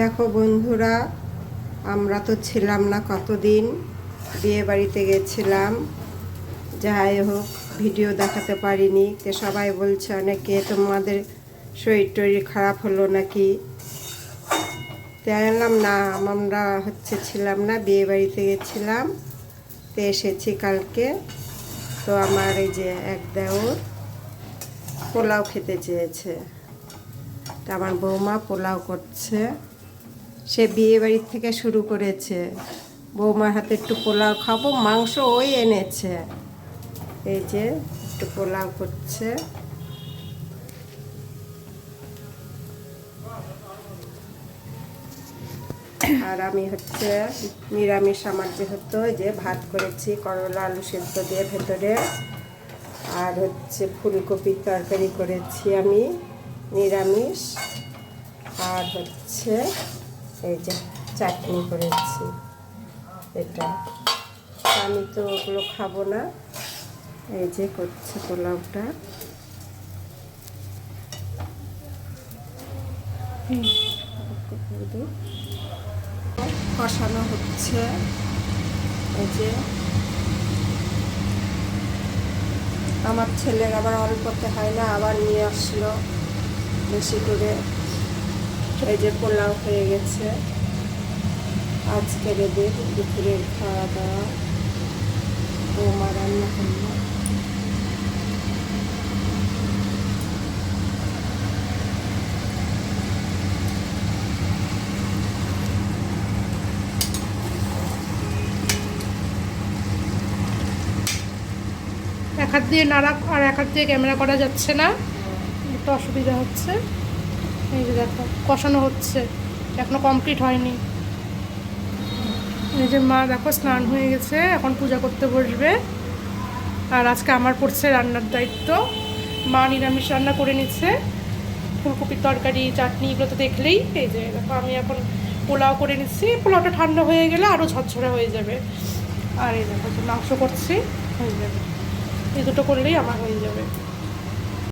দেখো বন্ধুরা, আমরা তো ছিলাম না কতদিন, বিয়ে বাড়িতে গেছিলাম। যাই হোক, ভিডিও দেখাতে পারিনি। তো সবাই বলছে অনেকে তোমাদের শরীর টরীর খারাপ হলো নাকি। তাই বললাম না, আমরা ছিলাম না, বিয়ে বাড়িতে গেছিলাম। তো এসেছি কালকে। তো আমার এই যে এক দেওর পোলাও খেতে চেয়েছে। তা আমার বৌমা পোলাও করছে। সে বিয়ে বাড়ির থেকে শুরু করেছে, বৌমার হাতে একটু পোলাও খাবো, মাংস ওই এনেছে। এই যে একটু পোলাও করছে। আর আমি নিরামিষ, আমার যেহেতু যে ভাত করেছি করলা আলু সেদ্ধ দিয়ে ভেতরে, আর ফুলকপির তরকারি করেছি আমি নিরামিষ, আর এই যে চাটনি করেছি। এটা আমি তো ওগুলো খাবো না। এই যে করছে পোলাওটা। কষানো হচ্ছে। এই যে আমার ছেলের আবার অল্পতে হয় না, আবার নিয়ে আসলো বেশি করে। এই যে পোলাও হয়ে গেছে। আজকের এদের দুপুরের খাওয়া দাওয়া বৌমা রান্না করলো। এক হাত দিয়ে নাড়া আর এক হাত দিয়ে ক্যামেরা করা যাচ্ছে না, একটু অসুবিধা হচ্ছে। এই যে দেখো কষানো হচ্ছে, এখনো কমপ্লিট হয়নি। এই যে মা দেখো স্নান হয়ে গেছে, এখন পূজা করতে বসবে। আর আজকে আমার পড়ছে রান্নার দায়িত্ব। মা নিরামিষ রান্না করে নিচ্ছে, ফুলকপির তরকারি চাটনি এগুলো তো দেখলেই। এই যে দেখো আমি এখন পোলাও করে নিচ্ছি, পোলাওটা ঠান্ডা হয়ে গেলে আরও ঝরঝরে হয়ে যাবে। আর এই দেখো মাংস করছি, হয়ে যাবে। এই দুটো করলেই আমার হয়ে যাবে।